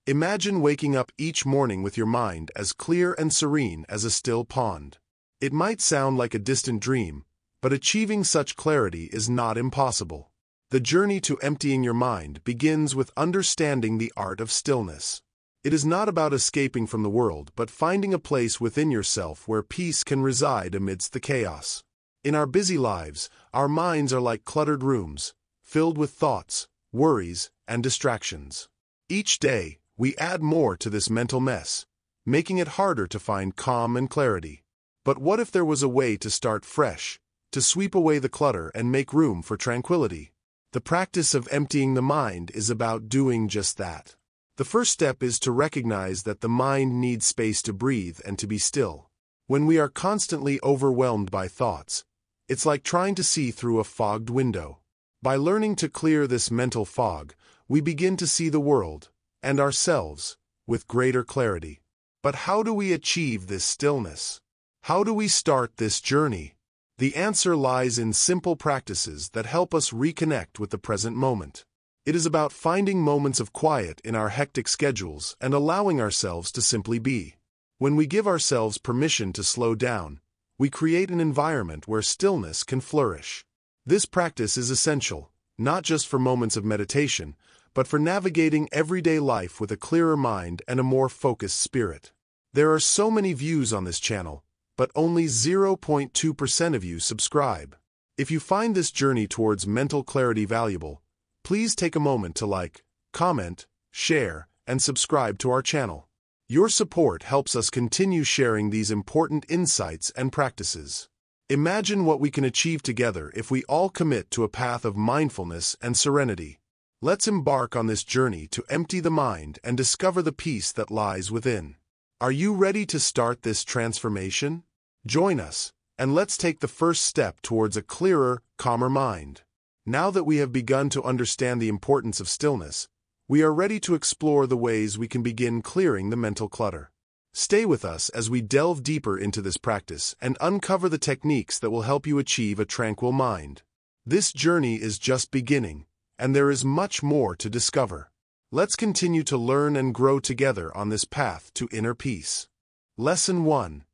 Imagine waking up each morning with your mind as clear and serene as a still pond. It might sound like a distant dream, but achieving such clarity is not impossible. The journey to emptying your mind begins with understanding the art of stillness. It is not about escaping from the world, but finding a place within yourself where peace can reside amidst the chaos. In our busy lives, our minds are like cluttered rooms, filled with thoughts, worries, and distractions. Each day, we add more to this mental mess, making it harder to find calm and clarity. But what if there was a way to start fresh, to sweep away the clutter and make room for tranquility? The practice of emptying the mind is about doing just that. The first step is to recognize that the mind needs space to breathe and to be still. When we are constantly overwhelmed by thoughts, it's like trying to see through a fogged window. By learning to clear this mental fog, we begin to see the world, and ourselves, with greater clarity. But how do we achieve this stillness? How do we start this journey? The answer lies in simple practices that help us reconnect with the present moment. It is about finding moments of quiet in our hectic schedules and allowing ourselves to simply be. When we give ourselves permission to slow down, we create an environment where stillness can flourish. This practice is essential, not just for moments of meditation, but for navigating everyday life with a clearer mind and a more focused spirit. There are so many views on this channel, but only 0.2% of you subscribe. If you find this journey towards mental clarity valuable, please take a moment to like, comment, share, and subscribe to our channel. Your support helps us continue sharing these important insights and practices. Imagine what we can achieve together if we all commit to a path of mindfulness and serenity. Let's embark on this journey to empty the mind and discover the peace that lies within. Are you ready to start this transformation? Join us, and let's take the first step towards a clearer, calmer mind. Now that we have begun to understand the importance of stillness, we are ready to explore the ways we can begin clearing the mental clutter. Stay with us as we delve deeper into this practice and uncover the techniques that will help you achieve a tranquil mind. This journey is just beginning, and there is much more to discover. Let's continue to learn and grow together on this path to inner peace. Lesson 1.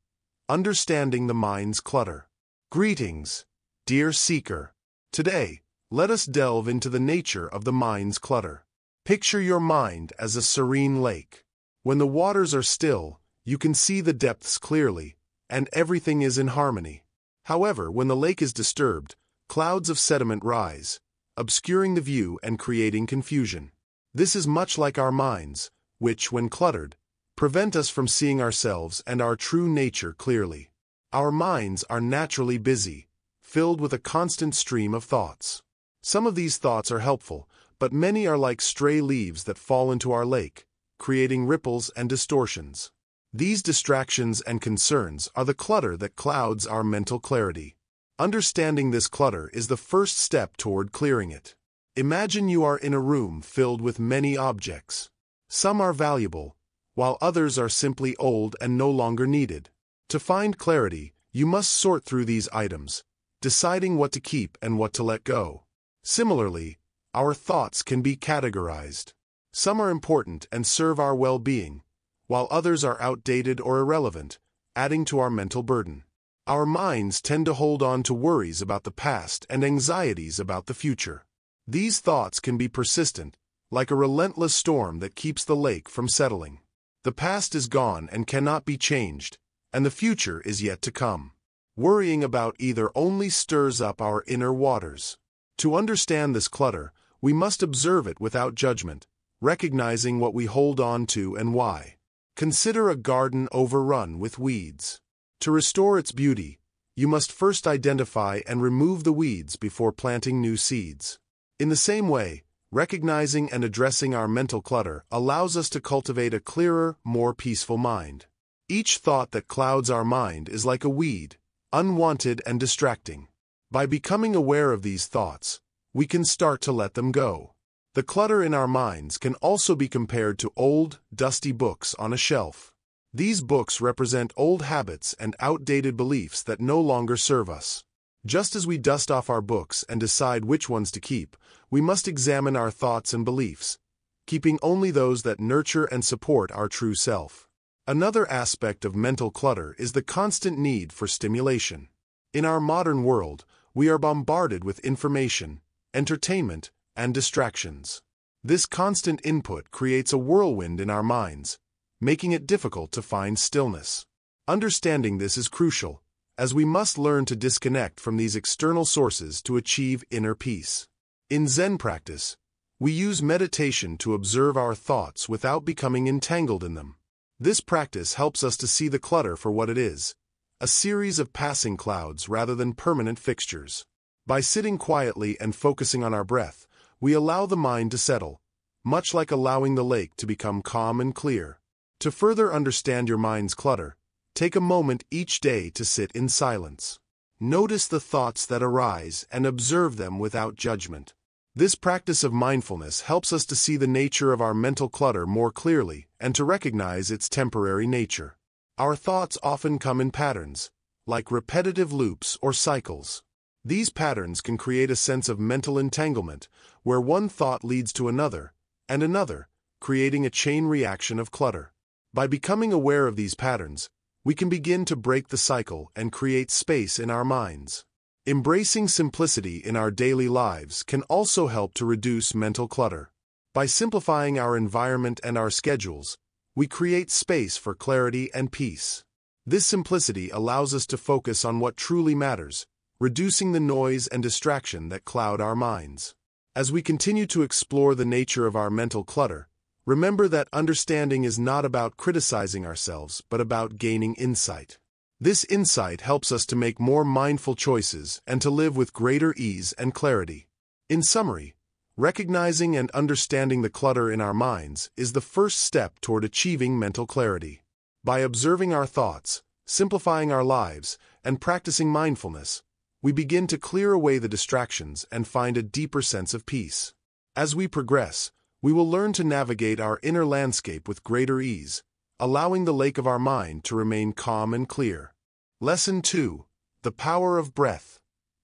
Understanding the mind's clutter. Greetings, dear seeker. Today, let us delve into the nature of the mind's clutter. Picture your mind as a serene lake. When the waters are still, you can see the depths clearly, and everything is in harmony. However, when the lake is disturbed, clouds of sediment rise, obscuring the view and creating confusion. This is much like our minds, which, when cluttered, prevent us from seeing ourselves and our true nature clearly. Our minds are naturally busy, filled with a constant stream of thoughts. Some of these thoughts are helpful, but many are like stray leaves that fall into our lake, creating ripples and distortions. These distractions and concerns are the clutter that clouds our mental clarity. Understanding this clutter is the first step toward clearing it. Imagine you are in a room filled with many objects. Some are valuable, while others are simply old and no longer needed. To find clarity, you must sort through these items, deciding what to keep and what to let go. Similarly, our thoughts can be categorized. Some are important and serve our well-being, while others are outdated or irrelevant, adding to our mental burden. Our minds tend to hold on to worries about the past and anxieties about the future. These thoughts can be persistent, like a relentless storm that keeps the lake from settling. The past is gone and cannot be changed, and the future is yet to come. Worrying about either only stirs up our inner waters. To understand this clutter, we must observe it without judgment, recognizing what we hold on to and why. Consider a garden overrun with weeds. To restore its beauty, you must first identify and remove the weeds before planting new seeds. In the same way, recognizing and addressing our mental clutter allows us to cultivate a clearer, more peaceful mind. Each thought that clouds our mind is like a weed, unwanted and distracting. By becoming aware of these thoughts, we can start to let them go. The clutter in our minds can also be compared to old, dusty books on a shelf. These books represent old habits and outdated beliefs that no longer serve us. Just as we dust off our books and decide which ones to keep, we must examine our thoughts and beliefs, keeping only those that nurture and support our true self. Another aspect of mental clutter is the constant need for stimulation. In our modern world, we are bombarded with information, entertainment, and distractions. This constant input creates a whirlwind in our minds, making it difficult to find stillness. Understanding this is crucial, as we must learn to disconnect from these external sources to achieve inner peace. In Zen practice, we use meditation to observe our thoughts without becoming entangled in them. This practice helps us to see the clutter for what it is, a series of passing clouds rather than permanent fixtures. By sitting quietly and focusing on our breath, we allow the mind to settle, much like allowing the lake to become calm and clear. To further understand your mind's clutter, take a moment each day to sit in silence. Notice the thoughts that arise and observe them without judgment. This practice of mindfulness helps us to see the nature of our mental clutter more clearly and to recognize its temporary nature. Our thoughts often come in patterns, like repetitive loops or cycles. These patterns can create a sense of mental entanglement, where one thought leads to another, and another, creating a chain reaction of clutter. By becoming aware of these patterns, we can begin to break the cycle and create space in our minds. Embracing simplicity in our daily lives can also help to reduce mental clutter. By simplifying our environment and our schedules, we create space for clarity and peace. This simplicity allows us to focus on what truly matters, reducing the noise and distraction that cloud our minds. As we continue to explore the nature of our mental clutter, remember that understanding is not about criticizing ourselves, but about gaining insight. This insight helps us to make more mindful choices and to live with greater ease and clarity. In summary, recognizing and understanding the clutter in our minds is the first step toward achieving mental clarity. By observing our thoughts, simplifying our lives, and practicing mindfulness, we begin to clear away the distractions and find a deeper sense of peace. As we progress, we will learn to navigate our inner landscape with greater ease, allowing the lake of our mind to remain calm and clear. Lesson 2. The Power of Breath.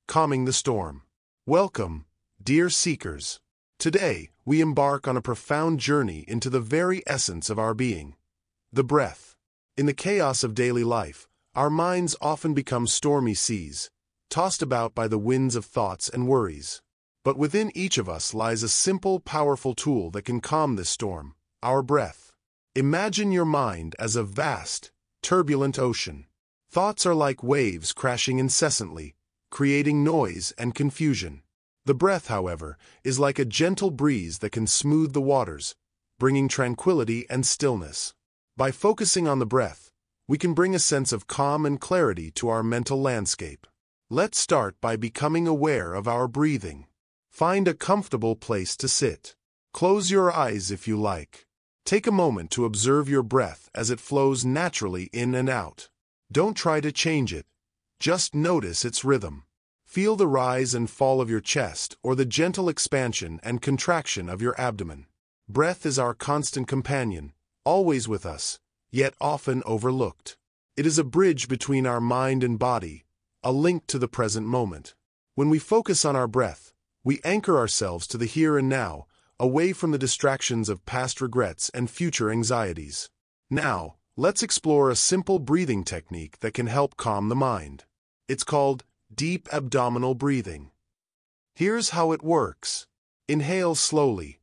Calming the Storm. Welcome, dear seekers. Today, we embark on a profound journey into the very essence of our being, the breath. In the chaos of daily life, our minds often become stormy seas, tossed about by the winds of thoughts and worries. But within each of us lies a simple, powerful tool that can calm this storm, our breath. Imagine your mind as a vast, turbulent ocean. Thoughts are like waves crashing incessantly, creating noise and confusion. The breath, however, is like a gentle breeze that can smooth the waters, bringing tranquility and stillness. By focusing on the breath, we can bring a sense of calm and clarity to our mental landscape. Let's start by becoming aware of our breathing. Find a comfortable place to sit. Close your eyes if you like. Take a moment to observe your breath as it flows naturally in and out. Don't try to change it. Just notice its rhythm. Feel the rise and fall of your chest or the gentle expansion and contraction of your abdomen. Breath is our constant companion, always with us, yet often overlooked. It is a bridge between our mind and body, a link to the present moment. When we focus on our breath, we anchor ourselves to the here and now, away from the distractions of past regrets and future anxieties. Now, let's explore a simple breathing technique that can help calm the mind. It's called deep abdominal breathing. Here's how it works. Inhale slowly.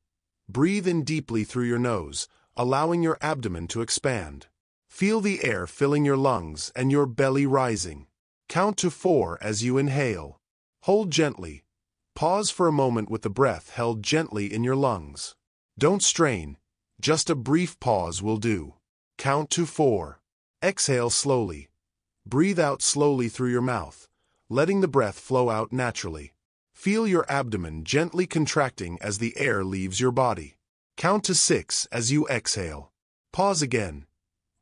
Breathe in deeply through your nose, allowing your abdomen to expand. Feel the air filling your lungs and your belly rising. Count to 4 as you inhale. Hold gently. Pause for a moment with the breath held gently in your lungs. Don't strain, just a brief pause will do. Count to 4. Exhale slowly. Breathe out slowly through your mouth, letting the breath flow out naturally. Feel your abdomen gently contracting as the air leaves your body. Count to 6 as you exhale. Pause again.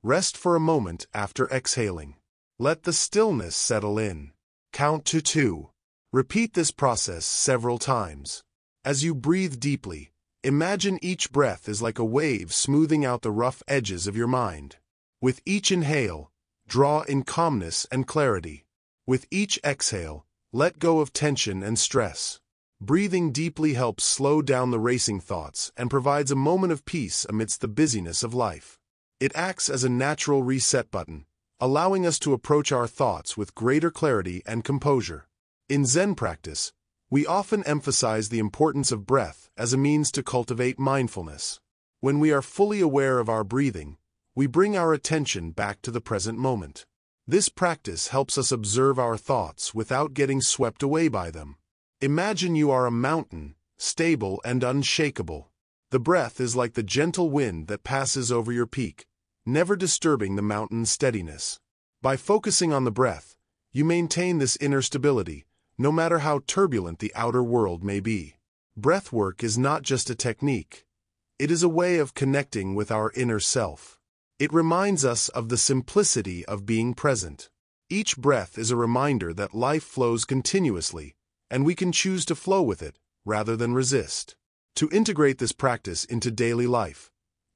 Rest for a moment after exhaling. Let the stillness settle in. Count to 2. Repeat this process several times. As you breathe deeply, imagine each breath is like a wave smoothing out the rough edges of your mind. With each inhale, draw in calmness and clarity. With each exhale, let go of tension and stress. Breathing deeply helps slow down the racing thoughts and provides a moment of peace amidst the busyness of life. It acts as a natural reset button, allowing us to approach our thoughts with greater clarity and composure. In Zen practice, we often emphasize the importance of breath as a means to cultivate mindfulness. When we are fully aware of our breathing, we bring our attention back to the present moment. This practice helps us observe our thoughts without getting swept away by them. Imagine you are a mountain, stable and unshakable. The breath is like the gentle wind that passes over your peak, never disturbing the mountain's steadiness. By focusing on the breath, you maintain this inner stability, no matter how turbulent the outer world may be. Breath work is not just a technique. It is a way of connecting with our inner self. It reminds us of the simplicity of being present. Each breath is a reminder that life flows continuously, and we can choose to flow with it, rather than resist. To integrate this practice into daily life,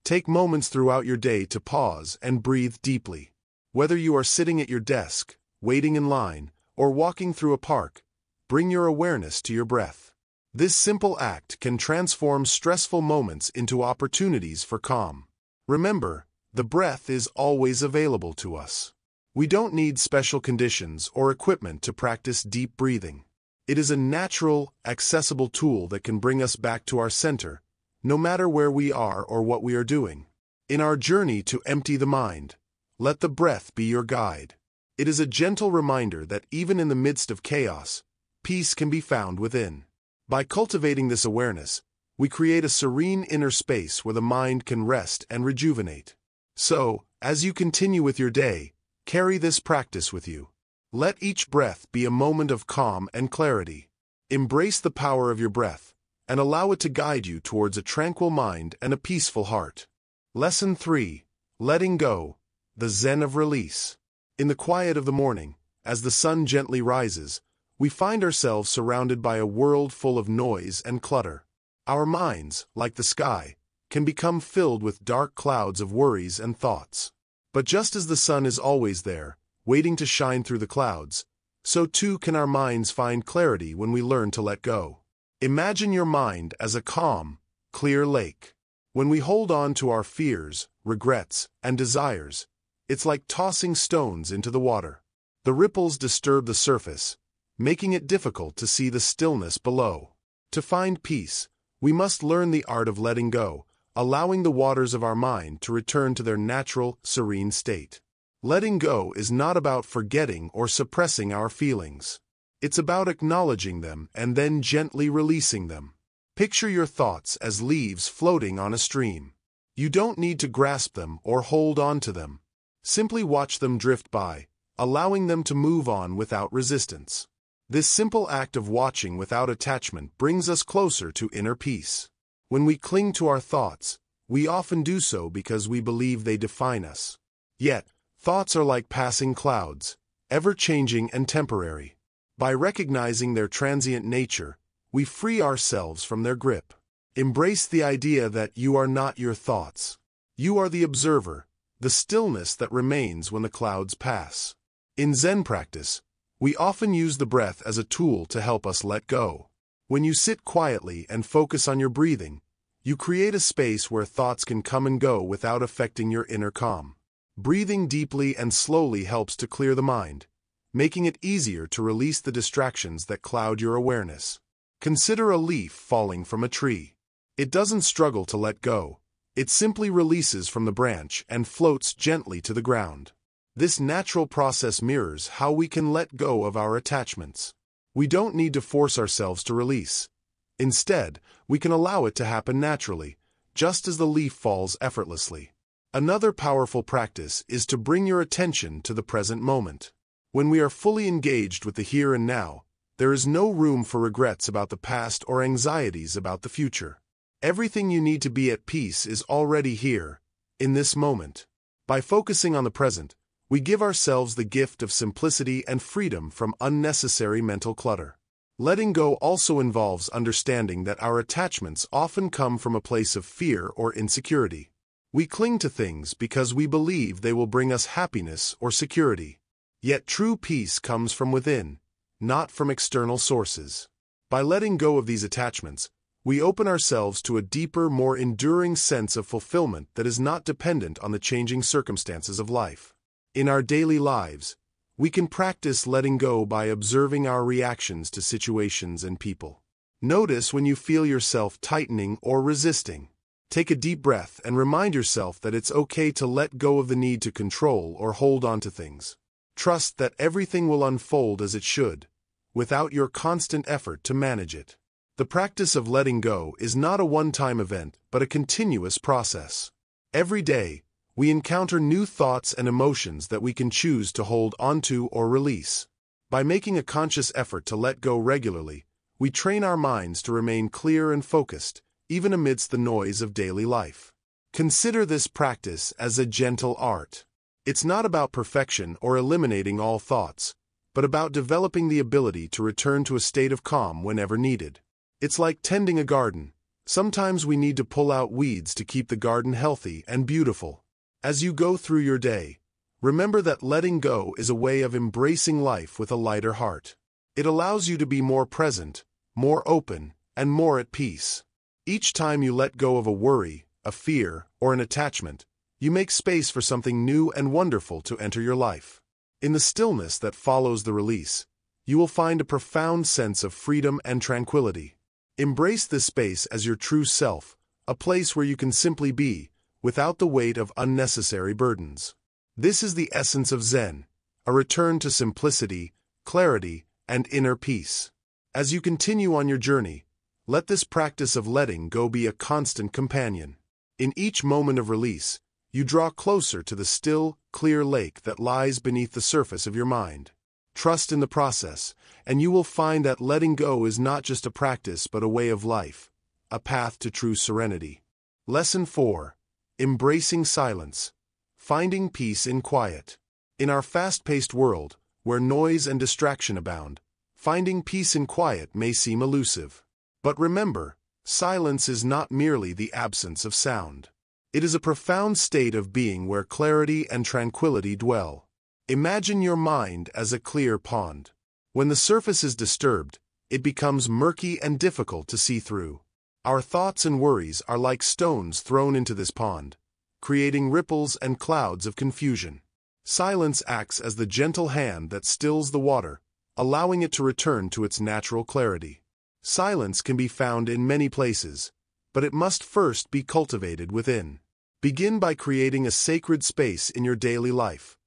take moments throughout your day to pause and breathe deeply. Whether you are sitting at your desk, waiting in line, or walking through a park, bring your awareness to your breath. This simple act can transform stressful moments into opportunities for calm. Remember, the breath is always available to us. We don't need special conditions or equipment to practice deep breathing. It is a natural, accessible tool that can bring us back to our center, no matter where we are or what we are doing. In our journey to empty the mind, let the breath be your guide. It is a gentle reminder that even in the midst of chaos, peace can be found within. By cultivating this awareness, we create a serene inner space where the mind can rest and rejuvenate. So, as you continue with your day, carry this practice with you. Let each breath be a moment of calm and clarity. Embrace the power of your breath, and allow it to guide you towards a tranquil mind and a peaceful heart. Lesson 3. Letting Go, the Zen of Release. In the quiet of the morning, as the sun gently rises, we find ourselves surrounded by a world full of noise and clutter. Our minds, like the sky, can become filled with dark clouds of worries and thoughts. But just as the sun is always there, waiting to shine through the clouds, so too can our minds find clarity when we learn to let go. Imagine your mind as a calm, clear lake. When we hold on to our fears, regrets, and desires, it's like tossing stones into the water. The ripples disturb the surface, making it difficult to see the stillness below. To find peace, we must learn the art of letting go, allowing the waters of our mind to return to their natural, serene state. Letting go is not about forgetting or suppressing our feelings. It's about acknowledging them and then gently releasing them. Picture your thoughts as leaves floating on a stream. You don't need to grasp them or hold on to them. Simply watch them drift by, allowing them to move on without resistance. This simple act of watching without attachment brings us closer to inner peace. When we cling to our thoughts, we often do so because we believe they define us. Yet, thoughts are like passing clouds, ever-changing and temporary. By recognizing their transient nature, we free ourselves from their grip. Embrace the idea that you are not your thoughts. You are the observer, the stillness that remains when the clouds pass. In Zen practice, we often use the breath as a tool to help us let go. When you sit quietly and focus on your breathing, you create a space where thoughts can come and go without affecting your inner calm. Breathing deeply and slowly helps to clear the mind, making it easier to release the distractions that cloud your awareness. Consider a leaf falling from a tree. It doesn't struggle to let go. It simply releases from the branch and floats gently to the ground. This natural process mirrors how we can let go of our attachments. We don't need to force ourselves to release. Instead, we can allow it to happen naturally, just as the leaf falls effortlessly. Another powerful practice is to bring your attention to the present moment. When we are fully engaged with the here and now, there is no room for regrets about the past or anxieties about the future. Everything you need to be at peace is already here, in this moment. By focusing on the present, we give ourselves the gift of simplicity and freedom from unnecessary mental clutter. Letting go also involves understanding that our attachments often come from a place of fear or insecurity. We cling to things because we believe they will bring us happiness or security. Yet true peace comes from within, not from external sources. By letting go of these attachments, we open ourselves to a deeper, more enduring sense of fulfillment that is not dependent on the changing circumstances of life. In our daily lives, we can practice letting go by observing our reactions to situations and people. Notice when you feel yourself tightening or resisting. Take a deep breath and remind yourself that it's okay to let go of the need to control or hold on to things. Trust that everything will unfold as it should, without your constant effort to manage it. The practice of letting go is not a one-time event, but a continuous process. Every day, we encounter new thoughts and emotions that we can choose to hold onto or release. By making a conscious effort to let go regularly, we train our minds to remain clear and focused, even amidst the noise of daily life. Consider this practice as a gentle art. It's not about perfection or eliminating all thoughts, but about developing the ability to return to a state of calm whenever needed. It's like tending a garden. Sometimes we need to pull out weeds to keep the garden healthy and beautiful. As you go through your day, remember that letting go is a way of embracing life with a lighter heart. It allows you to be more present, more open, and more at peace. Each time you let go of a worry, a fear, or an attachment, you make space for something new and wonderful to enter your life. In the stillness that follows the release, you will find a profound sense of freedom and tranquility. Embrace this space as your true self, a place where you can simply be, without the weight of unnecessary burdens. This is the essence of Zen, a return to simplicity, clarity, and inner peace. As you continue on your journey, let this practice of letting go be a constant companion. In each moment of release, you draw closer to the still, clear lake that lies beneath the surface of your mind. Trust in the process, and you will find that letting go is not just a practice but a way of life, a path to true serenity. Lesson 4. Embracing silence. Finding peace in quiet. In our fast-paced world, where noise and distraction abound, finding peace in quiet may seem elusive. But remember, silence is not merely the absence of sound. It is a profound state of being where clarity and tranquility dwell. Imagine your mind as a clear pond. When the surface is disturbed, it becomes murky and difficult to see through. Our thoughts and worries are like stones thrown into this pond, creating ripples and clouds of confusion. Silence acts as the gentle hand that stills the water, allowing it to return to its natural clarity. Silence can be found in many places, but it must first be cultivated within. Begin by creating a sacred space in your daily life,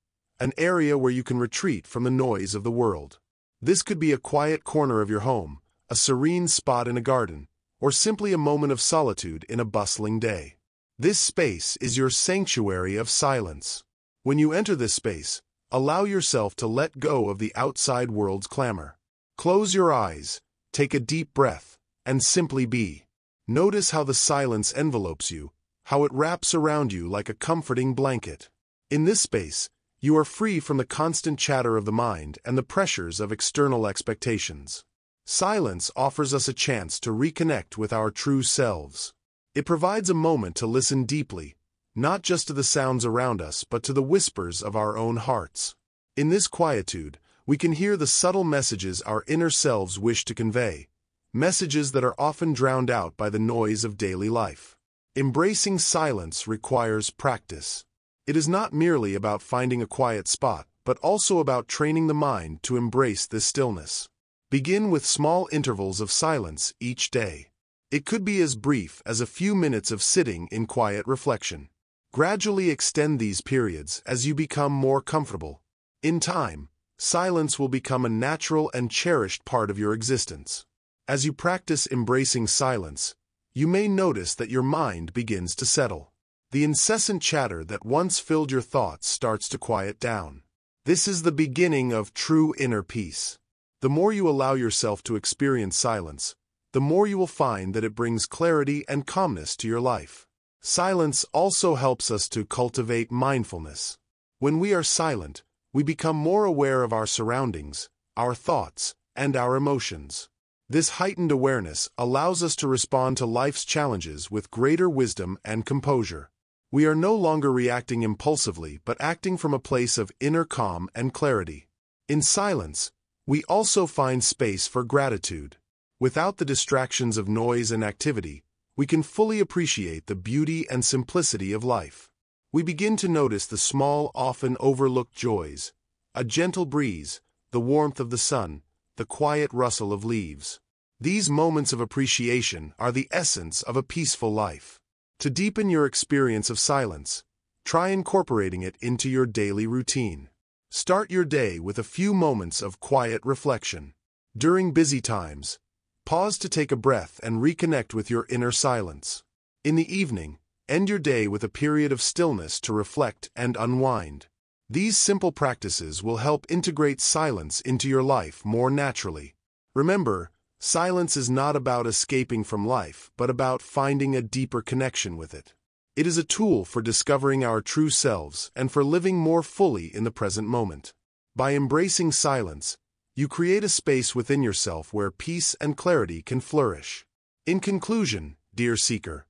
an area where you can retreat from the noise of the world. This could be a quiet corner of your home, a serene spot in a garden, or simply a moment of solitude in a bustling day. This space is your sanctuary of silence. When you enter this space, allow yourself to let go of the outside world's clamor. Close your eyes, take a deep breath, and simply be. Notice how the silence envelopes you, how it wraps around you like a comforting blanket. In this space, you are free from the constant chatter of the mind and the pressures of external expectations. Silence offers us a chance to reconnect with our true selves. It provides a moment to listen deeply, not just to the sounds around us but to the whispers of our own hearts. In this quietude, we can hear the subtle messages our inner selves wish to convey, messages that are often drowned out by the noise of daily life. Embracing silence requires practice. It is not merely about finding a quiet spot, but also about training the mind to embrace this stillness. Begin with small intervals of silence each day. It could be as brief as a few minutes of sitting in quiet reflection. Gradually extend these periods as you become more comfortable. In time, silence will become a natural and cherished part of your existence. As you practice embracing silence, you may notice that your mind begins to settle. The incessant chatter that once filled your thoughts starts to quiet down. This is the beginning of true inner peace. The more you allow yourself to experience silence, the more you will find that it brings clarity and calmness to your life. Silence also helps us to cultivate mindfulness. When we are silent, we become more aware of our surroundings, our thoughts, and our emotions. This heightened awareness allows us to respond to life's challenges with greater wisdom and composure. We are no longer reacting impulsively but acting from a place of inner calm and clarity. In silence, we also find space for gratitude. Without the distractions of noise and activity, we can fully appreciate the beauty and simplicity of life. We begin to notice the small, often overlooked joys: a gentle breeze, the warmth of the sun, the quiet rustle of leaves. These moments of appreciation are the essence of a peaceful life. To deepen your experience of silence, try incorporating it into your daily routine. Start your day with a few moments of quiet reflection. During busy times, pause to take a breath and reconnect with your inner silence. In the evening, end your day with a period of stillness to reflect and unwind. These simple practices will help integrate silence into your life more naturally. Remember, silence is not about escaping from life, but about finding a deeper connection with it. It is a tool for discovering our true selves and for living more fully in the present moment. By embracing silence, you create a space within yourself where peace and clarity can flourish. In conclusion, dear seeker,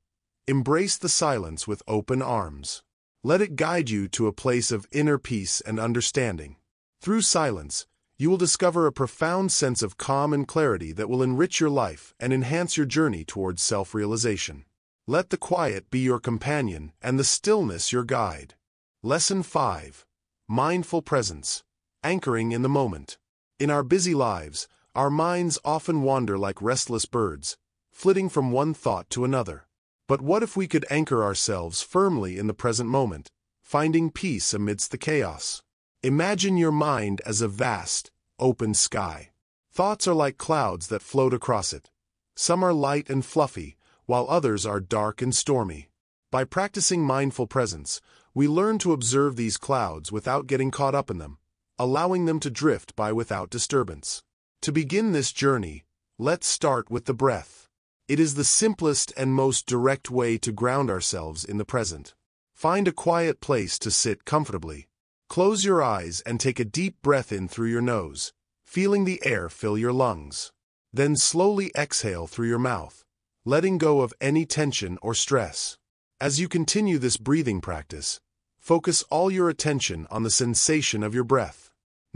embrace the silence with open arms. Let it guide you to a place of inner peace and understanding. Through silence, you will discover a profound sense of calm and clarity that will enrich your life and enhance your journey towards self-realization. Let the quiet be your companion and the stillness your guide. Lesson 5. Mindful Presence. Anchoring in the moment. In our busy lives, our minds often wander like restless birds, flitting from one thought to another. But what if we could anchor ourselves firmly in the present moment, finding peace amidst the chaos? Imagine your mind as a vast, open sky. Thoughts are like clouds that float across it. Some are light and fluffy, while others are dark and stormy. By practicing mindful presence, we learn to observe these clouds without getting caught up in them, allowing them to drift by without disturbance. To begin this journey, let's start with the breath. It is the simplest and most direct way to ground ourselves in the present. Find a quiet place to sit comfortably. Close your eyes and take a deep breath in through your nose, feeling the air fill your lungs. Then slowly exhale through your mouth, letting go of any tension or stress. As you continue this breathing practice, focus all your attention on the sensation of your breath.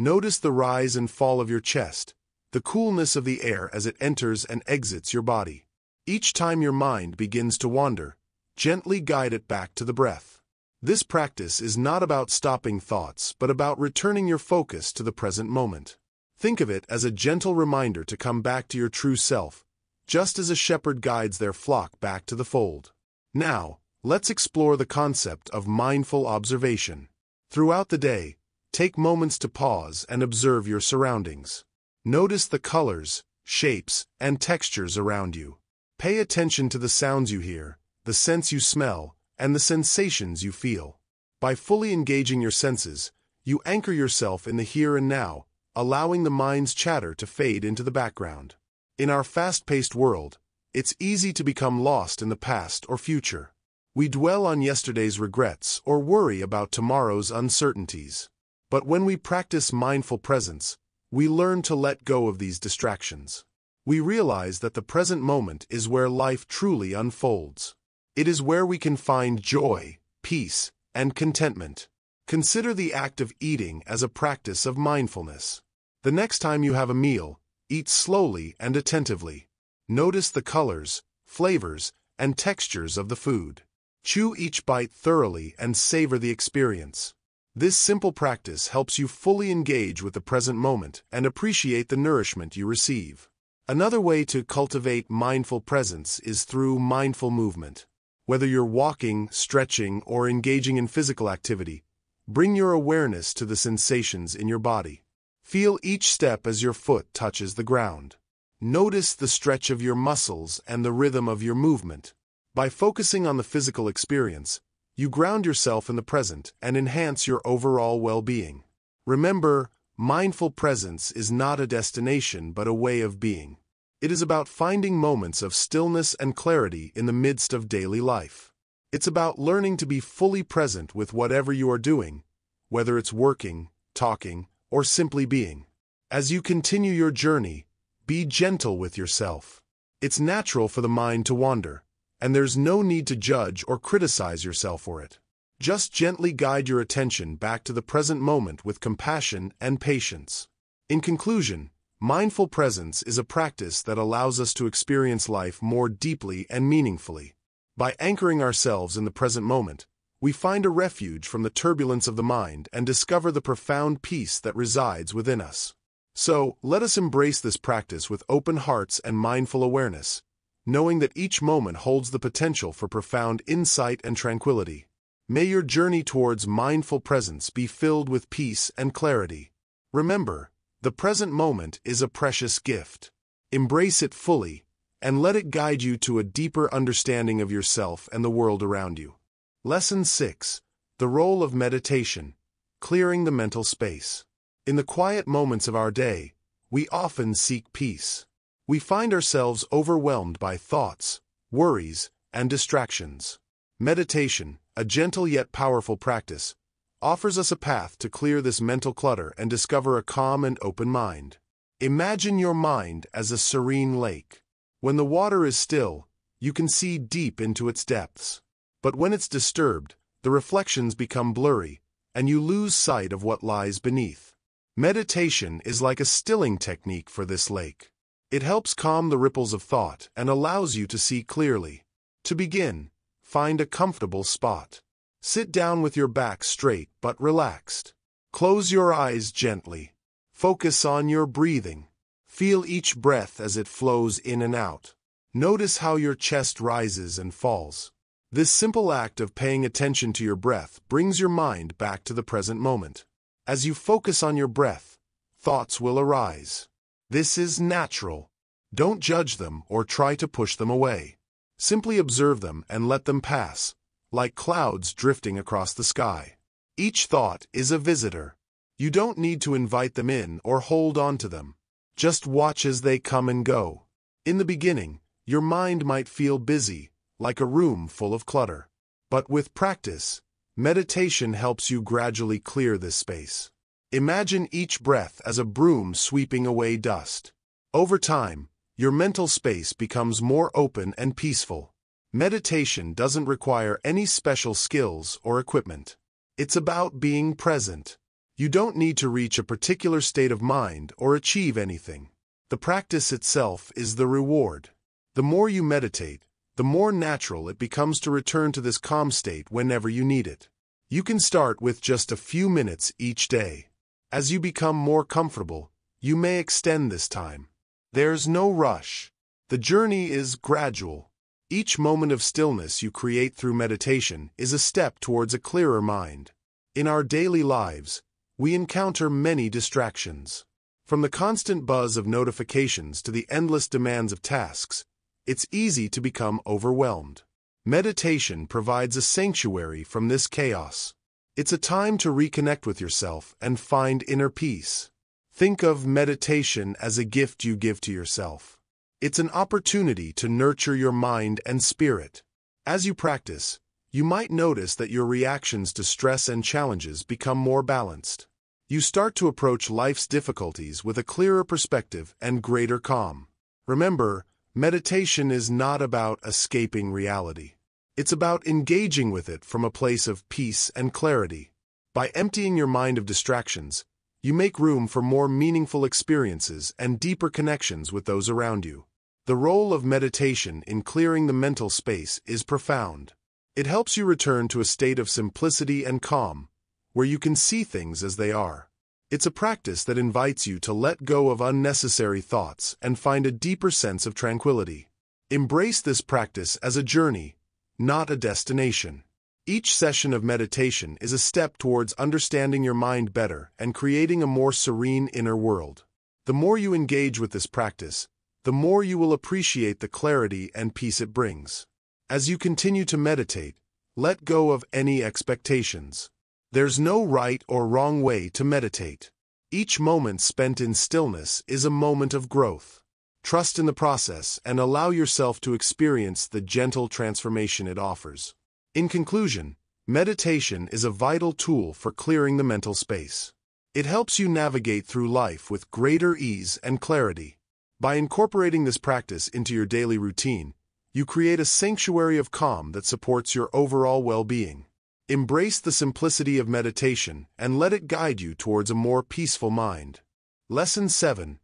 Notice the rise and fall of your chest, the coolness of the air as it enters and exits your body. Each time your mind begins to wander, gently guide it back to the breath. This practice is not about stopping thoughts, but about returning your focus to the present moment. Think of it as a gentle reminder to come back to your true self, just as a shepherd guides their flock back to the fold. Now, let's explore the concept of mindful observation. Throughout the day, take moments to pause and observe your surroundings. Notice the colors, shapes, and textures around you. Pay attention to the sounds you hear, the scents you smell, and the sensations you feel. By fully engaging your senses, you anchor yourself in the here and now, allowing the mind's chatter to fade into the background. In our fast-paced world, it's easy to become lost in the past or future. We dwell on yesterday's regrets or worry about tomorrow's uncertainties. But when we practice mindful presence, we learn to let go of these distractions. We realize that the present moment is where life truly unfolds. It is where we can find joy, peace, and contentment. Consider the act of eating as a practice of mindfulness. The next time you have a meal, eat slowly and attentively. Notice the colors, flavors, and textures of the food. Chew each bite thoroughly and savor the experience. This simple practice helps you fully engage with the present moment and appreciate the nourishment you receive. Another way to cultivate mindful presence is through mindful movement. Whether you're walking, stretching, or engaging in physical activity, bring your awareness to the sensations in your body. Feel each step as your foot touches the ground. Notice the stretch of your muscles and the rhythm of your movement. By focusing on the physical experience, you ground yourself in the present and enhance your overall well-being. Remember, mindful presence is not a destination but a way of being. It is about finding moments of stillness and clarity in the midst of daily life. It's about learning to be fully present with whatever you are doing, whether it's working, talking, or simply being. As you continue your journey, be gentle with yourself. It's natural for the mind to wander, and there's no need to judge or criticize yourself for it. Just gently guide your attention back to the present moment with compassion and patience. In conclusion, Mindful presence is a practice that allows us to experience life more deeply and meaningfully. By anchoring ourselves in the present moment, we find a refuge from the turbulence of the mind and discover the profound peace that resides within us. So, let us embrace this practice with open hearts and mindful awareness, knowing that each moment holds the potential for profound insight and tranquility. May your journey towards mindful presence be filled with peace and clarity. Remember, the present moment is a precious gift. Embrace it fully, and let it guide you to a deeper understanding of yourself and the world around you. Lesson 6. The role of meditation, clearing the mental space. In the quiet moments of our day, we often seek peace. We find ourselves overwhelmed by thoughts, worries, and distractions. Meditation, a gentle yet powerful practice, offers us a path to clear this mental clutter and discover a calm and open mind. Imagine your mind as a serene lake. When the water is still, you can see deep into its depths. But when it's disturbed, the reflections become blurry, and you lose sight of what lies beneath. Meditation is like a stilling technique for this lake. It helps calm the ripples of thought and allows you to see clearly. To begin, find a comfortable spot. Sit down with your back straight but relaxed. Close your eyes gently. Focus on your breathing. Feel each breath as it flows in and out. Notice how your chest rises and falls. This simple act of paying attention to your breath brings your mind back to the present moment. As you focus on your breath, thoughts will arise. This is natural. Don't judge them or try to push them away. Simply observe them and let them pass, like clouds drifting across the sky. Each thought is a visitor. You don't need to invite them in or hold on to them. Just watch as they come and go. In the beginning, your mind might feel busy, like a room full of clutter. But with practice, meditation helps you gradually clear this space. Imagine each breath as a broom sweeping away dust. Over time, your mental space becomes more open and peaceful. Meditation doesn't require any special skills or equipment. It's about being present. You don't need to reach a particular state of mind or achieve anything. The practice itself is the reward. The more you meditate, the more natural it becomes to return to this calm state whenever you need it. You can start with just a few minutes each day. As you become more comfortable, you may extend this time. There's no rush. The journey is gradual. Each moment of stillness you create through meditation is a step towards a clearer mind. In our daily lives, we encounter many distractions. From the constant buzz of notifications to the endless demands of tasks, it's easy to become overwhelmed. Meditation provides a sanctuary from this chaos. It's a time to reconnect with yourself and find inner peace. Think of meditation as a gift you give to yourself. It's an opportunity to nurture your mind and spirit. As you practice, you might notice that your reactions to stress and challenges become more balanced. You start to approach life's difficulties with a clearer perspective and greater calm. Remember, meditation is not about escaping reality. It's about engaging with it from a place of peace and clarity. By emptying your mind of distractions, you make room for more meaningful experiences and deeper connections with those around you. The role of meditation in clearing the mental space is profound. It helps you return to a state of simplicity and calm, where you can see things as they are. It's a practice that invites you to let go of unnecessary thoughts and find a deeper sense of tranquility. Embrace this practice as a journey, not a destination. Each session of meditation is a step towards understanding your mind better and creating a more serene inner world. The more you engage with this practice, the more you will appreciate the clarity and peace it brings. As you continue to meditate, let go of any expectations. There's no right or wrong way to meditate. Each moment spent in stillness is a moment of growth. Trust in the process and allow yourself to experience the gentle transformation it offers. In conclusion, meditation is a vital tool for clearing the mental space. It helps you navigate through life with greater ease and clarity. By incorporating this practice into your daily routine, you create a sanctuary of calm that supports your overall well-being. Embrace the simplicity of meditation and let it guide you towards a more peaceful mind. Lesson 7.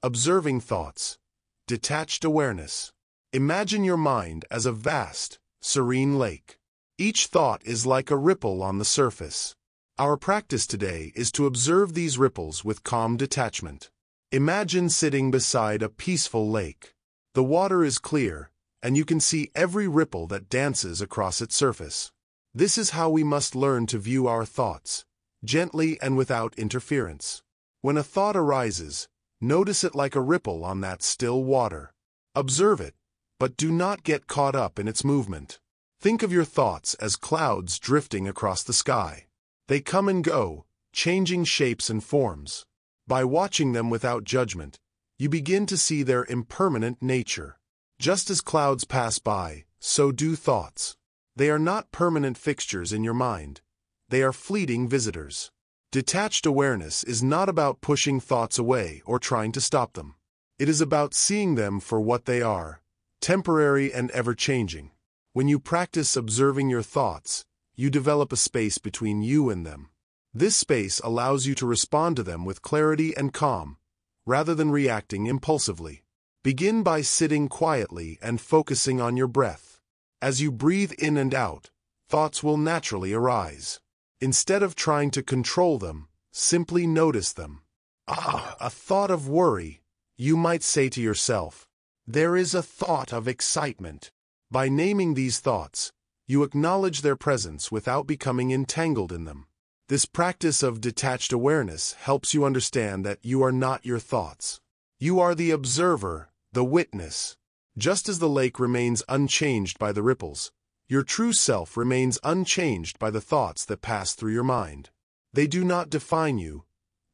Observing thoughts. Detached awareness. Imagine your mind as a vast, serene lake. Each thought is like a ripple on the surface. Our practice today is to observe these ripples with calm detachment. Imagine sitting beside a peaceful lake. The water is clear, and you can see every ripple that dances across its surface. This is how we must learn to view our thoughts, gently and without interference. When a thought arises, notice it like a ripple on that still water. Observe it, but do not get caught up in its movement. Think of your thoughts as clouds drifting across the sky. They come and go, changing shapes and forms. By watching them without judgment, you begin to see their impermanent nature. Just as clouds pass by, so do thoughts. They are not permanent fixtures in your mind. They are fleeting visitors. Detached awareness is not about pushing thoughts away or trying to stop them. It is about seeing them for what they are, temporary and ever-changing. When you practice observing your thoughts, you develop a space between you and them. This space allows you to respond to them with clarity and calm, rather than reacting impulsively. Begin by sitting quietly and focusing on your breath. As you breathe in and out, thoughts will naturally arise. Instead of trying to control them, simply notice them. A thought of worry. You might say to yourself, there is a thought of excitement. By naming these thoughts, you acknowledge their presence without becoming entangled in them. This practice of detached awareness helps you understand that you are not your thoughts. You are the observer, the witness. Just as the lake remains unchanged by the ripples, your true self remains unchanged by the thoughts that pass through your mind. They do not define you.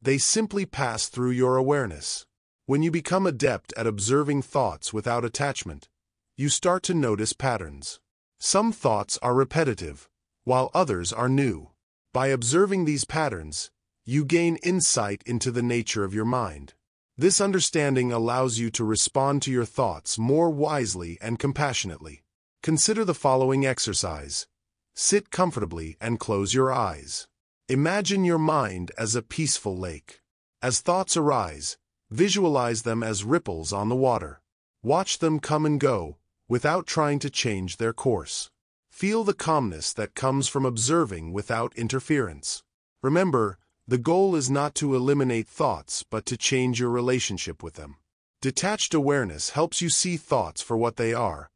They simply pass through your awareness. When you become adept at observing thoughts without attachment, you start to notice patterns. Some thoughts are repetitive, while others are new. By observing these patterns, you gain insight into the nature of your mind. This understanding allows you to respond to your thoughts more wisely and compassionately. Consider the following exercise. Sit comfortably and close your eyes. Imagine your mind as a peaceful lake. As thoughts arise, visualize them as ripples on the water. Watch them come and go, without trying to change their course. Feel the calmness that comes from observing without interference. Remember, the goal is not to eliminate thoughts but to change your relationship with them. Detached awareness helps you see thoughts for what they are,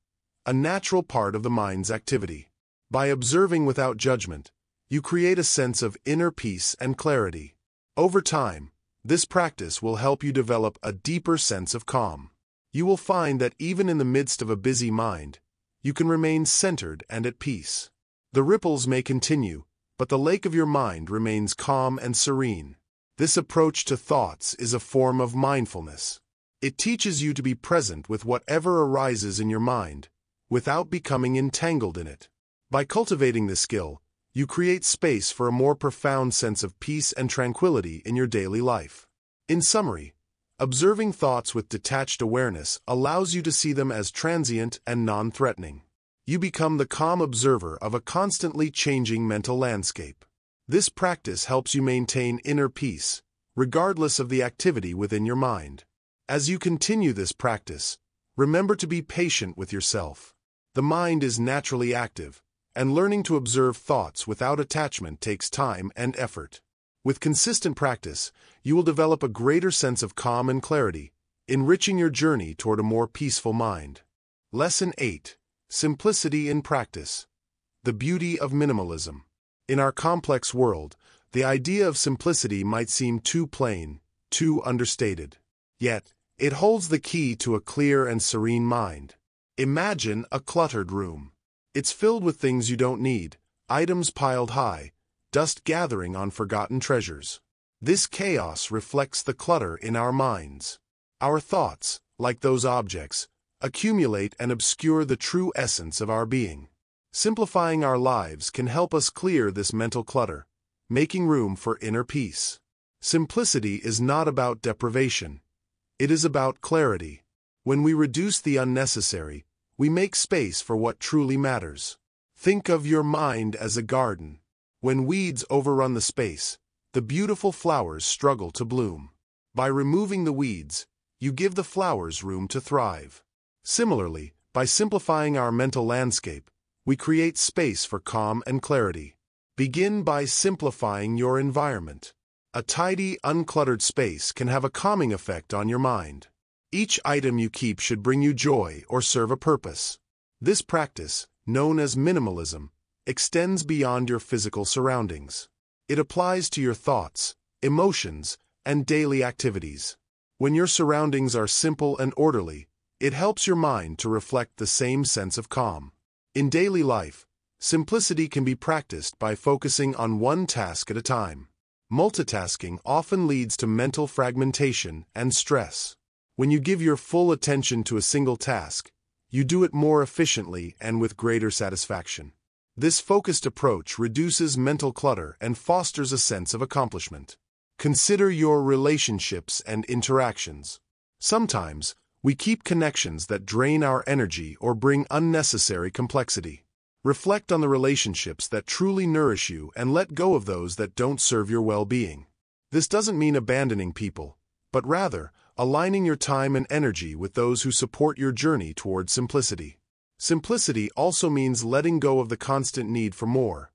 a natural part of the mind's activity. By observing without judgment, you create a sense of inner peace and clarity. Over time, this practice will help you develop a deeper sense of calm. You will find that even in the midst of a busy mind, you can remain centered and at peace. The ripples may continue, but the lake of your mind remains calm and serene. This approach to thoughts is a form of mindfulness. It teaches you to be present with whatever arises in your mind, without becoming entangled in it. By cultivating this skill, you create space for a more profound sense of peace and tranquility in your daily life. In summary, observing thoughts with detached awareness allows you to see them as transient and non-threatening. You become the calm observer of a constantly changing mental landscape. This practice helps you maintain inner peace, regardless of the activity within your mind. As you continue this practice, remember to be patient with yourself. The mind is naturally active, and learning to observe thoughts without attachment takes time and effort. With consistent practice, you will develop a greater sense of calm and clarity, enriching your journey toward a more peaceful mind. Lesson 8. Simplicity in Practice. The Beauty of Minimalism. In our complex world, the idea of simplicity might seem too plain, too understated. Yet, it holds the key to a clear and serene mind. Imagine a cluttered room. It's filled with things you don't need, items piled high, dust gathering on forgotten treasures. This chaos reflects the clutter in our minds. Our thoughts, like those objects, accumulate and obscure the true essence of our being. Simplifying our lives can help us clear this mental clutter, making room for inner peace. Simplicity is not about deprivation. It is about clarity. When we reduce the unnecessary, we make space for what truly matters. Think of your mind as a garden. When weeds overrun the space, the beautiful flowers struggle to bloom. By removing the weeds, you give the flowers room to thrive. Similarly, by simplifying our mental landscape, we create space for calm and clarity. Begin by simplifying your environment. A tidy, uncluttered space can have a calming effect on your mind. Each item you keep should bring you joy or serve a purpose. This practice, known as minimalism, extends beyond your physical surroundings. It applies to your thoughts, emotions, and daily activities. When your surroundings are simple and orderly, it helps your mind to reflect the same sense of calm. In daily life, simplicity can be practiced by focusing on one task at a time. Multitasking often leads to mental fragmentation and stress. When you give your full attention to a single task, you do it more efficiently and with greater satisfaction. This focused approach reduces mental clutter and fosters a sense of accomplishment. Consider your relationships and interactions. Sometimes, we keep connections that drain our energy or bring unnecessary complexity. Reflect on the relationships that truly nourish you and let go of those that don't serve your well-being. This doesn't mean abandoning people, but rather, aligning your time and energy with those who support your journey toward simplicity. Simplicity also means letting go of the constant need for more.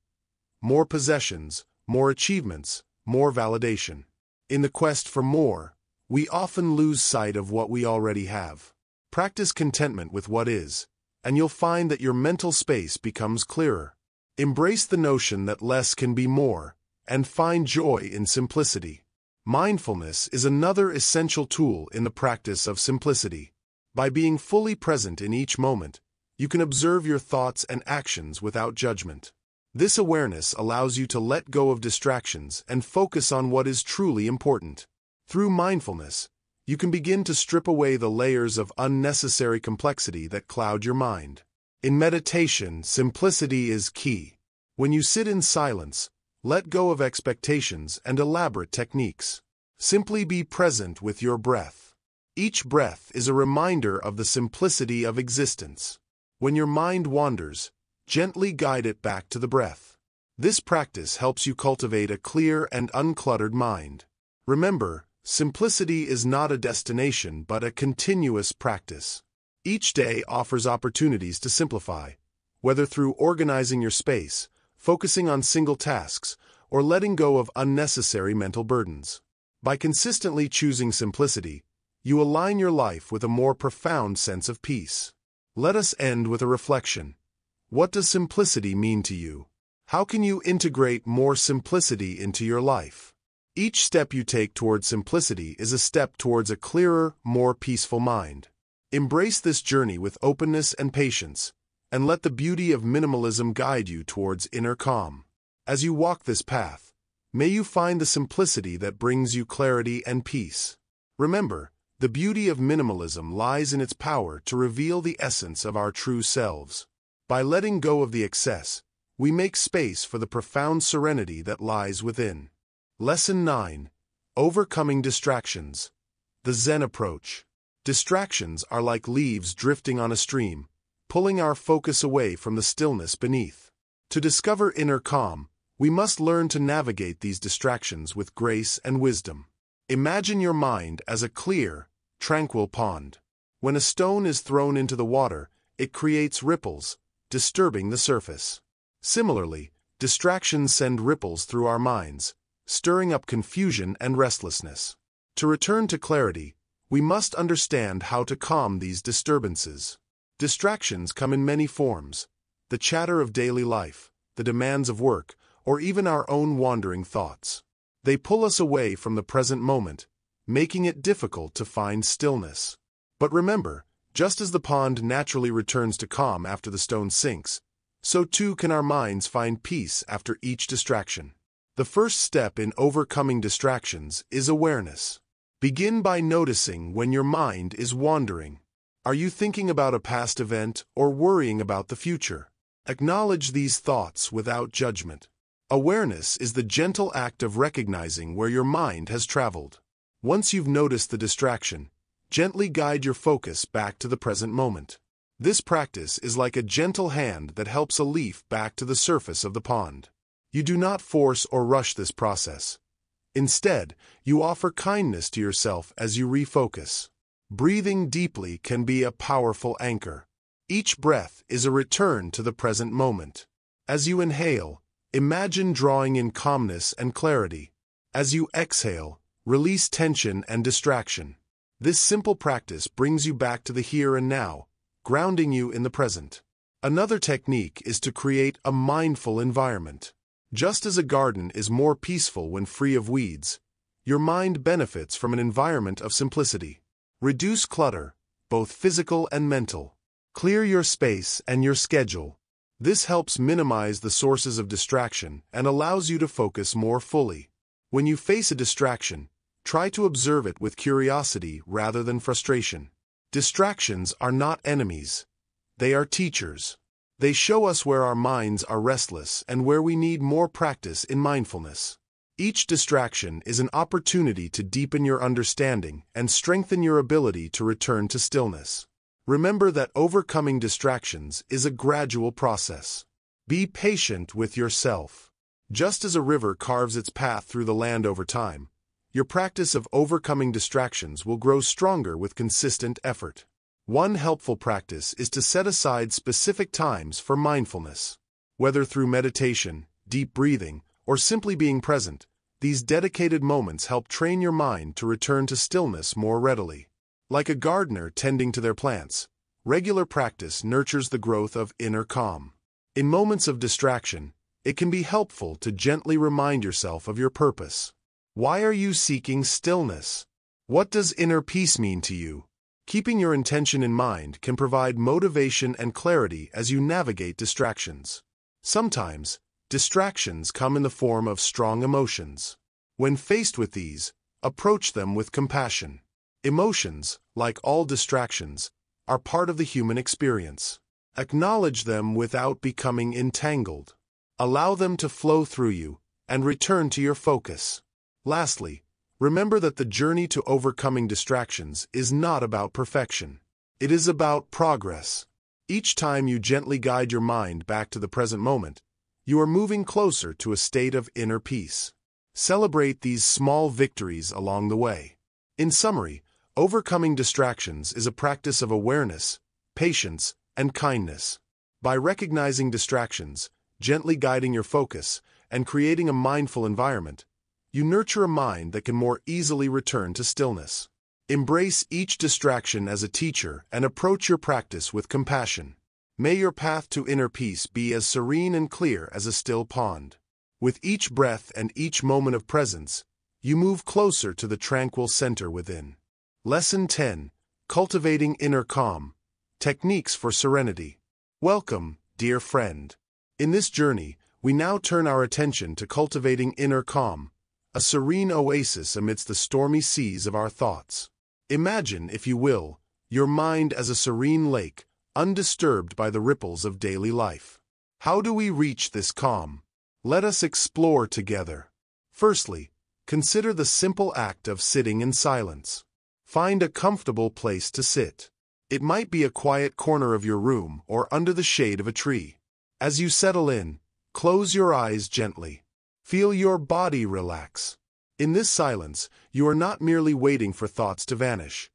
More possessions, more achievements, more validation. In the quest for more, we often lose sight of what we already have. Practice contentment with what is, and you'll find that your mental space becomes clearer. Embrace the notion that less can be more, and find joy in simplicity. Mindfulness is another essential tool in the practice of simplicity. By being fully present in each moment, you can observe your thoughts and actions without judgment. This awareness allows you to let go of distractions and focus on what is truly important. Through mindfulness, you can begin to strip away the layers of unnecessary complexity that cloud your mind. In meditation, simplicity is key. When you sit in silence, let go of expectations and elaborate techniques. Simply be present with your breath. Each breath is a reminder of the simplicity of existence. When your mind wanders, gently guide it back to the breath. This practice helps you cultivate a clear and uncluttered mind. Remember, simplicity is not a destination but a continuous practice. Each day offers opportunities to simplify, whether through organizing your space, focusing on single tasks, or letting go of unnecessary mental burdens. By consistently choosing simplicity, you align your life with a more profound sense of peace. Let us end with a reflection. What does simplicity mean to you? How can you integrate more simplicity into your life? Each step you take towards simplicity is a step towards a clearer, more peaceful mind. Embrace this journey with openness and patience, and let the beauty of minimalism guide you towards inner calm. As you walk this path, may you find the simplicity that brings you clarity and peace. Remember, the beauty of minimalism lies in its power to reveal the essence of our true selves. By letting go of the excess, we make space for the profound serenity that lies within. Lesson 9. Overcoming distractions. The Zen approach. Distractions are like leaves drifting on a stream, pulling our focus away from the stillness beneath. To discover inner calm, we must learn to navigate these distractions with grace and wisdom. Imagine your mind as a clear, tranquil pond. When a stone is thrown into the water, it creates ripples, disturbing the surface. Similarly, distractions send ripples through our minds, stirring up confusion and restlessness. To return to clarity, we must understand how to calm these disturbances. Distractions come in many forms: the chatter of daily life, the demands of work, or even our own wandering thoughts. They pull us away from the present moment, making it difficult to find stillness. But remember, just as the pond naturally returns to calm after the stone sinks, so too can our minds find peace after each distraction. The first step in overcoming distractions is awareness. Begin by noticing when your mind is wandering. Are you thinking about a past event or worrying about the future? Acknowledge these thoughts without judgment. Awareness is the gentle act of recognizing where your mind has traveled. Once you've noticed the distraction, gently guide your focus back to the present moment. This practice is like a gentle hand that helps a leaf back to the surface of the pond. You do not force or rush this process. Instead, you offer kindness to yourself as you refocus. Breathing deeply can be a powerful anchor. Each breath is a return to the present moment. As you inhale, imagine drawing in calmness and clarity. As you exhale, release tension and distraction. This simple practice brings you back to the here and now, grounding you in the present. Another technique is to create a mindful environment. Just as a garden is more peaceful when free of weeds, your mind benefits from an environment of simplicity. Reduce clutter, both physical and mental. Clear your space and your schedule. This helps minimize the sources of distraction and allows you to focus more fully. When you face a distraction, try to observe it with curiosity rather than frustration. Distractions are not enemies. They are teachers. They show us where our minds are restless and where we need more practice in mindfulness. Each distraction is an opportunity to deepen your understanding and strengthen your ability to return to stillness. Remember that overcoming distractions is a gradual process. Be patient with yourself. Just as a river carves its path through the land over time, your practice of overcoming distractions will grow stronger with consistent effort. One helpful practice is to set aside specific times for mindfulness. Whether through meditation, deep breathing, or simply being present, these dedicated moments help train your mind to return to stillness more readily. Like a gardener tending to their plants, regular practice nurtures the growth of inner calm. In moments of distraction, it can be helpful to gently remind yourself of your purpose. Why are you seeking stillness? What does inner peace mean to you? Keeping your intention in mind can provide motivation and clarity as you navigate distractions. Sometimes, distractions come in the form of strong emotions. When faced with these, approach them with compassion. Emotions, like all distractions, are part of the human experience. Acknowledge them without becoming entangled. Allow them to flow through you and return to your focus. Lastly, remember that the journey to overcoming distractions is not about perfection. It is about progress. Each time you gently guide your mind back to the present moment, you are moving closer to a state of inner peace. Celebrate these small victories along the way. In summary, overcoming distractions is a practice of awareness, patience, and kindness. By recognizing distractions, gently guiding your focus, and creating a mindful environment, you nurture a mind that can more easily return to stillness. Embrace each distraction as a teacher and approach your practice with compassion. May your path to inner peace be as serene and clear as a still pond. With each breath and each moment of presence, you move closer to the tranquil center within. Lesson 10. Cultivating Inner Calm. Techniques for Serenity. Welcome, dear friend. In this journey, we now turn our attention to cultivating inner calm, a serene oasis amidst the stormy seas of our thoughts. Imagine, if you will, your mind as a serene lake, undisturbed by the ripples of daily life. How do we reach this calm? Let us explore together. Firstly, consider the simple act of sitting in silence. Find a comfortable place to sit. It might be a quiet corner of your room or under the shade of a tree. As you settle in, close your eyes gently. Feel your body relax. In this silence, you are not merely waiting for thoughts to vanish.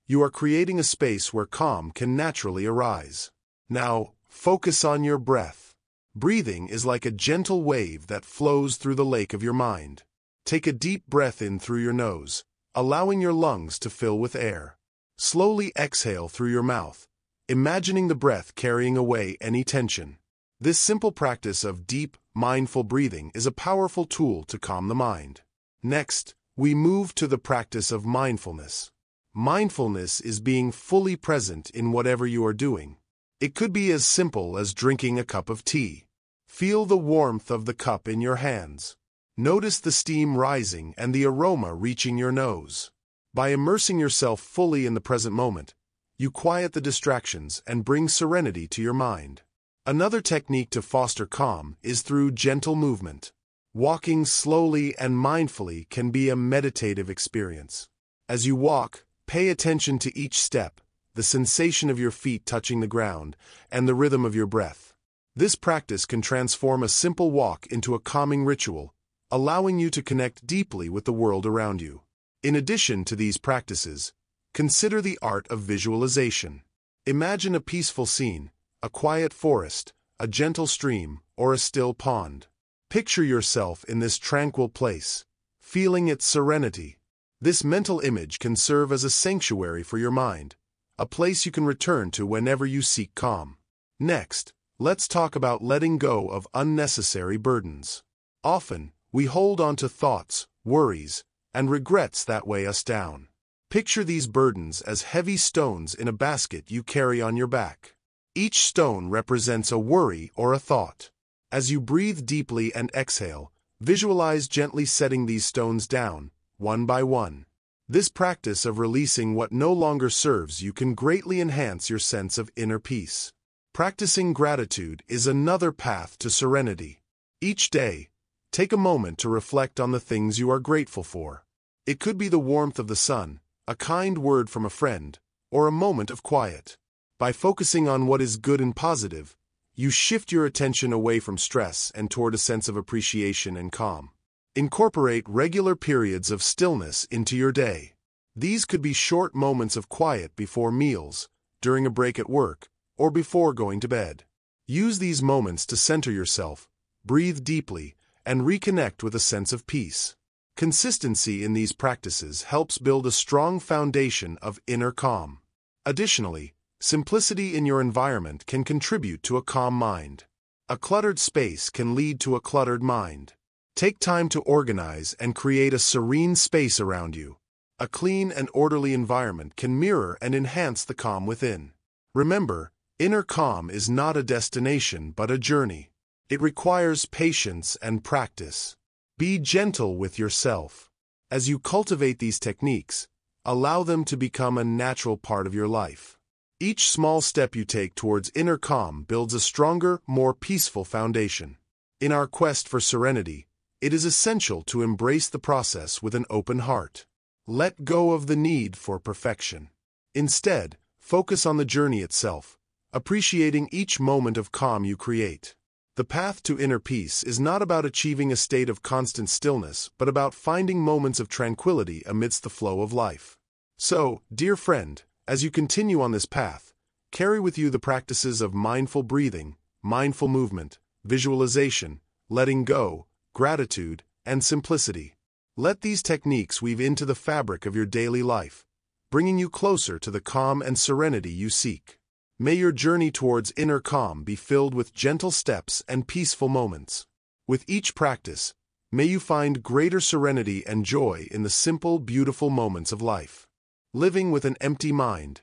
You are creating a space where calm can naturally arise. Now, focus on your breath. Breathing is like a gentle wave that flows through the lake of your mind. Take a deep breath in through your nose, allowing your lungs to fill with air. Slowly exhale through your mouth, imagining the breath carrying away any tension. This simple practice of deep, mindful breathing is a powerful tool to calm the mind. Next, we move to the practice of mindfulness. Mindfulness is being fully present in whatever you are doing. It could be as simple as drinking a cup of tea. Feel the warmth of the cup in your hands. Notice the steam rising and the aroma reaching your nose. By immersing yourself fully in the present moment, you quiet the distractions and bring serenity to your mind. Another technique to foster calm is through gentle movement. Walking slowly and mindfully can be a meditative experience. As you walk, pay attention to each step, the sensation of your feet touching the ground, and the rhythm of your breath. This practice can transform a simple walk into a calming ritual, allowing you to connect deeply with the world around you. In addition to these practices, Consider the art of visualization. Imagine a peaceful scene, a quiet forest, a gentle stream, or a still pond. Picture yourself in this tranquil place, feeling its serenity. This mental image can serve as a sanctuary for your mind, a place you can return to whenever you seek calm. Next, let's talk about letting go of unnecessary burdens. Often, we hold on to thoughts, worries, and regrets that weigh us down. Picture these burdens as heavy stones in a basket you carry on your back. Each stone represents a worry or a thought. As you breathe deeply and exhale, visualize gently setting these stones down, one by one. This practice of releasing what no longer serves you can greatly enhance your sense of inner peace. Practicing gratitude is another path to serenity. Each day, take a moment to reflect on the things you are grateful for. It could be the warmth of the sun, a kind word from a friend, or a moment of quiet. By focusing on what is good and positive, you shift your attention away from stress and toward a sense of appreciation and calm. Incorporate regular periods of stillness into your day. These could be short moments of quiet before meals, during a break at work, or before going to bed. Use these moments to center yourself, breathe deeply, and reconnect with a sense of peace. Consistency in these practices helps build a strong foundation of inner calm. Additionally, simplicity in your environment can contribute to a calm mind. A cluttered space can lead to a cluttered mind. Take time to organize and create a serene space around you. A clean and orderly environment can mirror and enhance the calm within. Remember, inner calm is not a destination but a journey. It requires patience and practice. Be gentle with yourself. As you cultivate these techniques, allow them to become a natural part of your life. Each small step you take towards inner calm builds a stronger, more peaceful foundation. In our quest for serenity, it is essential to embrace the process with an open heart. Let go of the need for perfection. Instead, focus on the journey itself, appreciating each moment of calm you create. The path to inner peace is not about achieving a state of constant stillness, but about finding moments of tranquility amidst the flow of life. So, dear friend, as you continue on this path, carry with you the practices of mindful breathing, mindful movement, visualization, letting go, gratitude, and simplicity. Let these techniques weave into the fabric of your daily life, bringing you closer to the calm and serenity you seek. May your journey towards inner calm be filled with gentle steps and peaceful moments. With each practice, may you find greater serenity and joy in the simple, beautiful moments of life. Living with an empty mind.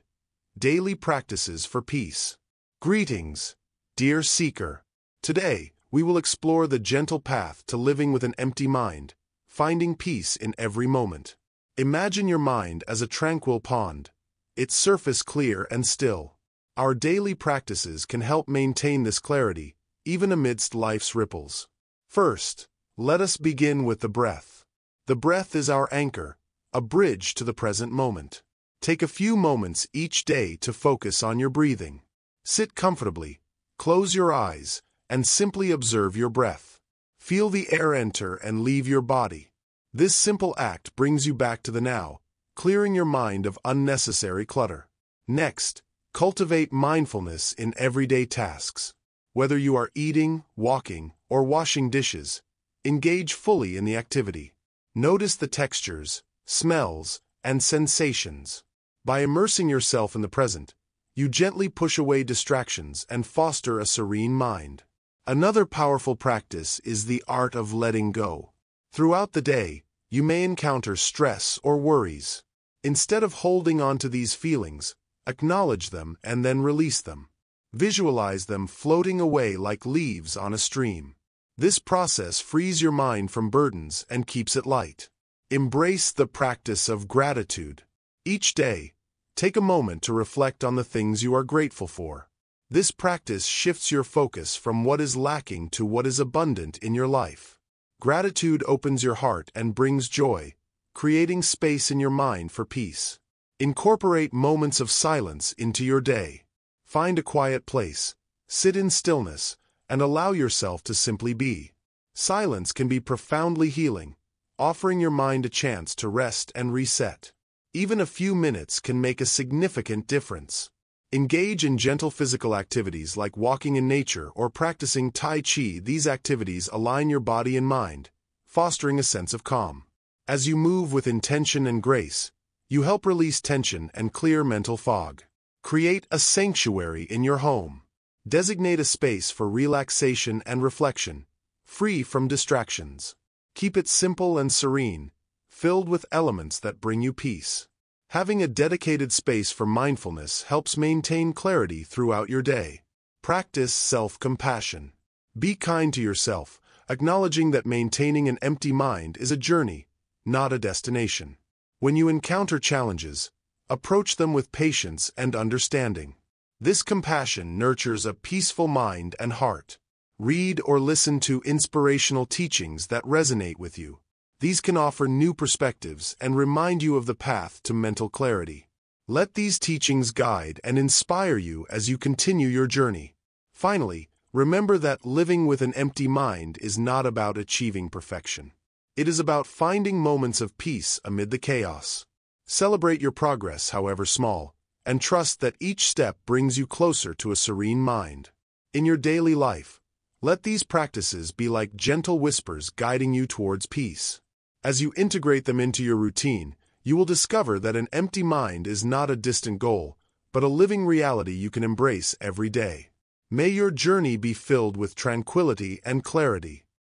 Daily practices for peace. Greetings, dear seeker. Today, we will explore the gentle path to living with an empty mind, finding peace in every moment. Imagine your mind as a tranquil pond, its surface clear and still. Our daily practices can help maintain this clarity, even amidst life's ripples. First, let us begin with the breath. The breath is our anchor, a bridge to the present moment. Take a few moments each day to focus on your breathing. Sit comfortably, close your eyes, and simply observe your breath. Feel the air enter and leave your body. This simple act brings you back to the now, clearing your mind of unnecessary clutter. Next, cultivate mindfulness in everyday tasks. Whether you are eating, walking, or washing dishes, engage fully in the activity. Notice the textures, smells, and sensations. By immersing yourself in the present, you gently push away distractions and foster a serene mind. Another powerful practice is the art of letting go. Throughout the day, you may encounter stress or worries. Instead of holding on to these feelings, acknowledge them and then release them. Visualize them floating away like leaves on a stream. This process frees your mind from burdens and keeps it light. Embrace the practice of gratitude. Each day, take a moment to reflect on the things you are grateful for. This practice shifts your focus from what is lacking to what is abundant in your life. Gratitude opens your heart and brings joy, creating space in your mind for peace. Incorporate moments of silence into your day. Find a quiet place, sit in stillness, and allow yourself to simply be. Silence can be profoundly healing, offering your mind a chance to rest and reset. Even a few minutes can make a significant difference. Engage in gentle physical activities like walking in nature or practicing Tai Chi. These activities align your body and mind, fostering a sense of calm. As you move with intention and grace, you help release tension and clear mental fog. Create a sanctuary in your home. Designate a space for relaxation and reflection, free from distractions. Keep it simple and serene, filled with elements that bring you peace. Having a dedicated space for mindfulness helps maintain clarity throughout your day. Practice self-compassion. Be kind to yourself, acknowledging that maintaining an empty mind is a journey, not a destination. When you encounter challenges, approach them with patience and understanding. This compassion nurtures a peaceful mind and heart. Read or listen to inspirational teachings that resonate with you. These can offer new perspectives and remind you of the path to mental clarity. Let these teachings guide and inspire you as you continue your journey. Finally, remember that living with an empty mind is not about achieving perfection. It is about finding moments of peace amid the chaos. Celebrate your progress, however small, and trust that each step brings you closer to a serene mind. In your daily life, let these practices be like gentle whispers guiding you towards peace. As you integrate them into your routine, you will discover that an empty mind is not a distant goal, but a living reality you can embrace every day. May your journey be filled with tranquility and clarity.